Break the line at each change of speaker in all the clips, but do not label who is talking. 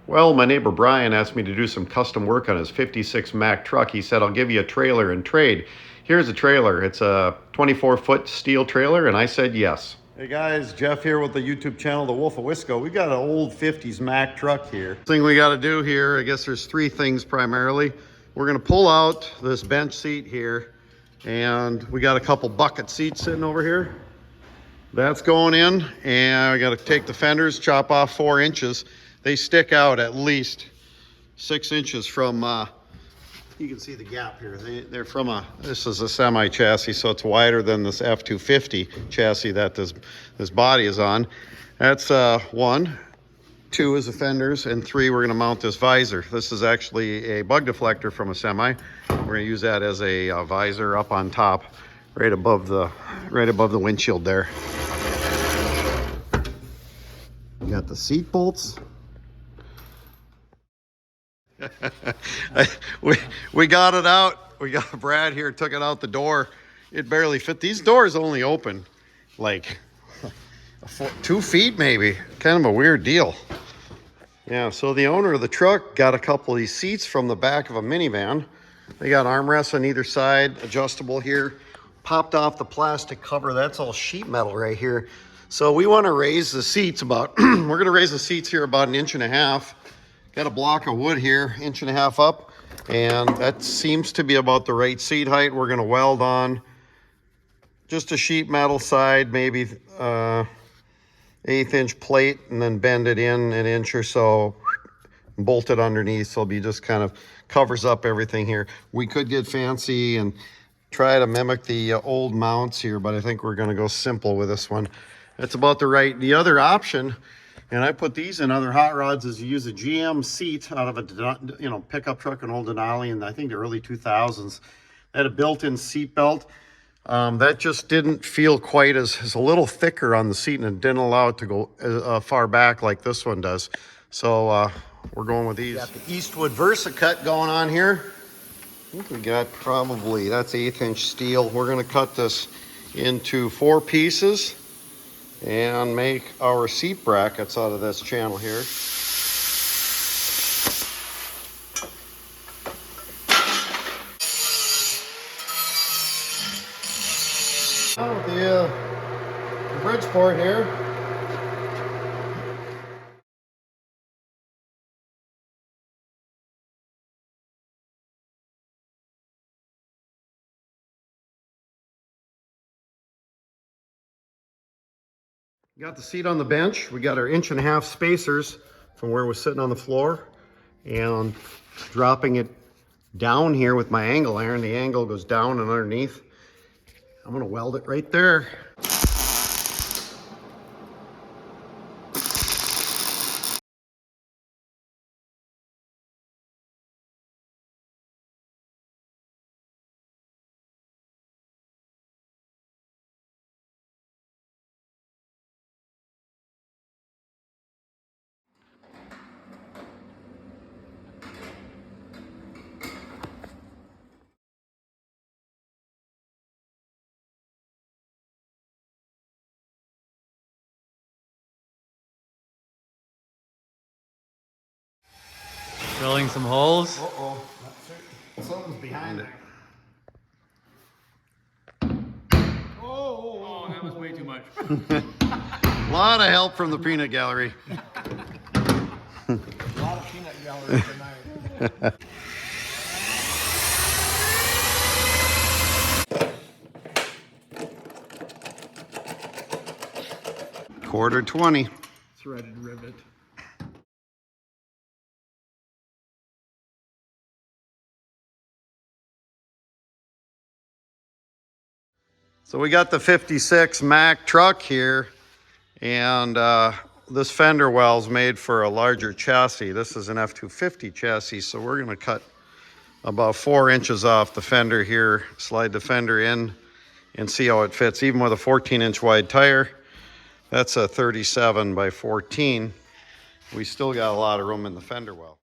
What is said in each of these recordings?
Well, my neighbor Brian asked me to do some custom work on his 56 Mack truck. He said, I'll give you a trailer in trade. Here's a trailer. It's a 24-foot steel trailer, and I said yes. Hey guys, Jeff here with the YouTube channel, The Wolf of Wisco. We got an old 50s Mack truck here. Thing we got to do here, I guess there's three things primarily. We're going to pull out this bench seat here, and we got a couple bucket seats sitting over here. That's going in, and we got to take the fenders, chop off 4 inches. They stick out at least 6 inches from, you can see the gap here. They're from this is a semi chassis, so it's wider than this F250 chassis that this body is on. That's 1. 2 is the fenders, and 3, we're gonna mount this visor. This is actually a bug deflector from a semi. We're gonna use that as a visor up on top, right above the windshield there. We got the seat bolts. we got it out. We got Brad here, took it out the door. It barely fit. These doors only open like 2 feet maybe. Kind of a weird deal. Yeah, so the owner of the truck got a couple of these seats from the back of a minivan. They got armrests on either side, adjustable here. Popped off the plastic cover. That's all sheet metal right here. So we want to raise the seats about, we're going to raise the seats here about 1.5 inches. Got a block of wood here, 1.5 inches up, and that seems to be about the right seat height. We're going to weld on just a sheet metal side, maybe 1/8 inch plate, and then bend it in 1 inch or so, bolt it underneath, so it'll be just kind of covers up everything here. We could get fancy and try to mimic the old mounts here, but I think we're going to go simple with this one. That's about the other option, and I put these in other hot rods, is you use a GM seat out of a pickup truck, an old Denali in I think the early 2000s. They had a built-in seat belt. That just didn't feel quite as a little thicker on the seat, and it didn't allow it to go far back like this one does. So we're going with these. Got the Eastwood VersaCut going on here. I think we got probably, that's 1/8 inch steel. We're going to cut this into 4 pieces and make our seat brackets out of this channel here. The Bridgeport here. Got the seat on the bench. We got our 1.5 inch spacers from where we're sitting on the floor, and dropping it down here with my angle iron. The angle goes down and underneath. I'm gonna weld it right there.
Drilling some holes.
Uh-oh, something's behind it.
Oh, that was way too much.
A lot of help from the peanut gallery.
A lot of peanut gallery tonight.
1/4
Threaded rivet.
So we got the 56 Mack truck here, and this fender well's made for a larger chassis. This is an F250 chassis, so we're going to cut about 4 inches off the fender here, slide the fender in, and see how it fits. Even with a 14-inch wide tire, that's a 37 by 14. We still got a lot of room in the fender well.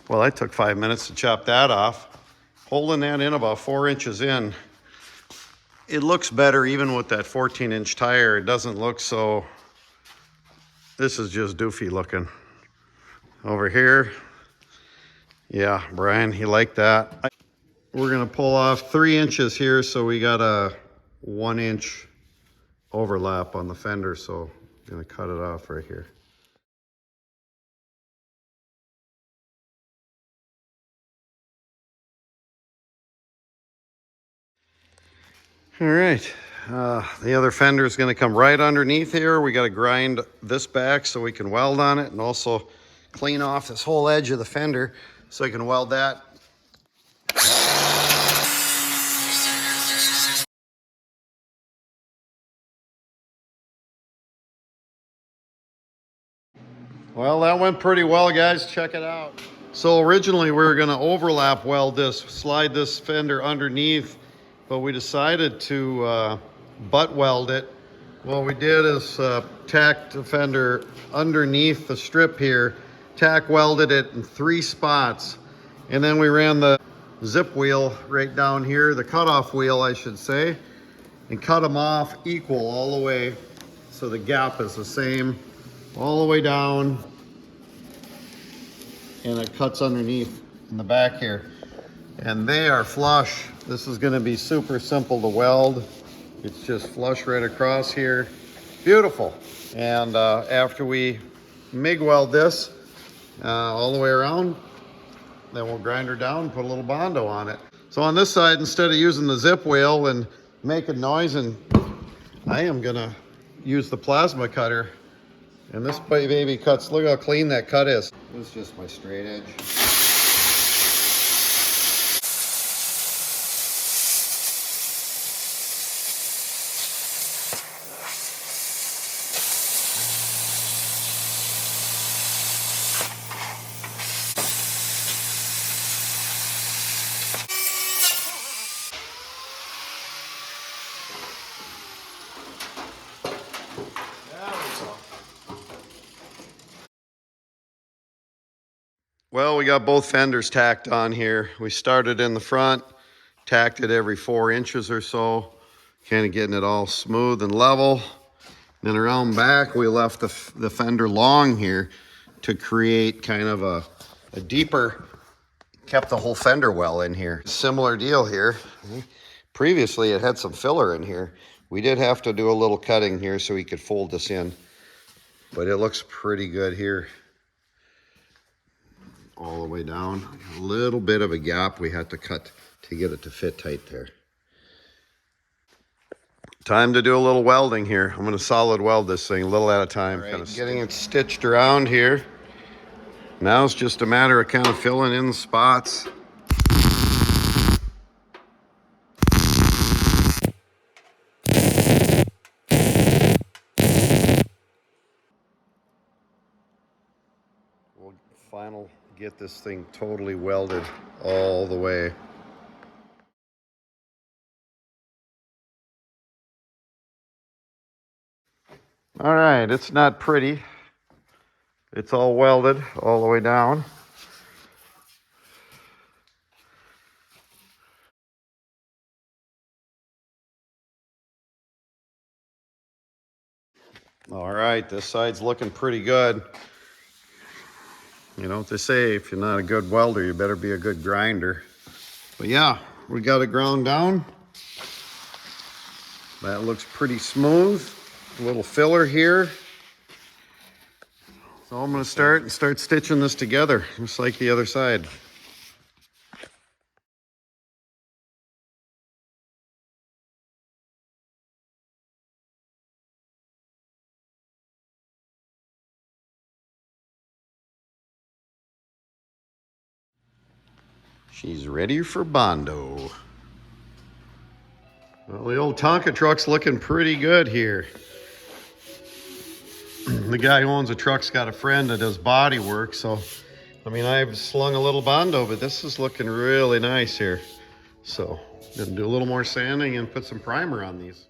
Well, I took 5 minutes to chop that off. Holding that in about 4 inches in, it looks better even with that 14-inch tire. It doesn't look so, this is just doofy looking. Over here, yeah, Brian, he liked that. We're gonna pull off 3 inches here, so we got a 1-inch overlap on the fender, so I'm gonna cut it off right here. All right, the other fender is going to come right underneath here. We got to grind this back so we can weld on it, and also clean off this whole edge of the fender so I can weld that. Well, that went pretty well, guys. Check it out. So originally we were going to overlap weld this, slide this fender underneath, but we decided to butt weld it. What we did is tacked the fender underneath the strip here, tack welded it in 3 spots, and then we ran the zip wheel right down here, the cutoff wheel I should say, and cut them off equal all the way so the gap is the same all the way down, and it cuts underneath in the back here. And they are flush. This is going to be super simple to weld. It's just flush right across here. Beautiful. And after we MIG weld this all the way around, then we'll grind her down and put a little Bondo on it. So on this side, instead of using the zip wheel and making noise, and I am gonna use the plasma cutter. And this baby cuts, look how clean that cut is. This is just my straight edge. Well, we got both fenders tacked on here. We started in the front, tacked it every 4 inches or so, kind of getting it all smooth and level. Then around back, we left the fender long here to create kind of a deeper, kept the whole fender well in here. Similar deal here. Previously, it had some filler in here. We did have to do a little cutting here so we could fold this in, but it looks pretty good here. All the way down. A little bit of a gap we had to cut to get it to fit tight there. Time to do a little welding here. I'm going to solid weld this thing a little at a time. Right, kind of getting it stitched around here. Now it's just a matter of kind of filling in the spots. We'll final get this thing totally welded all the way. All right, it's not pretty. It's all welded all the way down. All right, this side's looking pretty good. You know what they say, if you're not a good welder, you better be a good grinder. But yeah, we got it ground down. That looks pretty smooth. A little filler here. So I'm gonna start stitching this together, just like the other side. She's ready for Bondo. Well, the old Tonka truck's looking pretty good here. The guy who owns the truck's got a friend that does body work, so I mean, I've slung a little Bondo, but this is looking really nice here. So, gonna do a little more sanding and put some primer on these.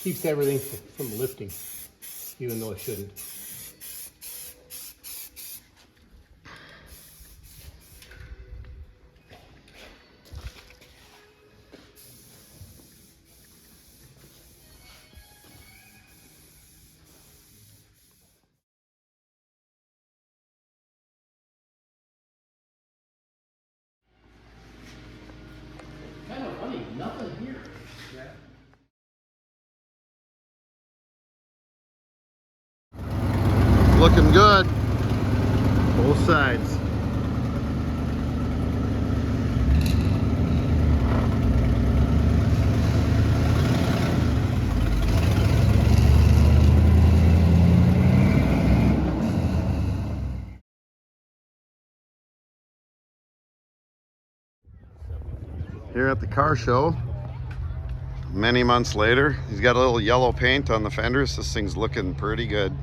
Keeps everything from lifting, even though it shouldn't. Kind of funny, nothing here.
Looking good. Both sides. Here at the car show, many months later, he's got a little yellow paint on the fenders. This thing's looking pretty good.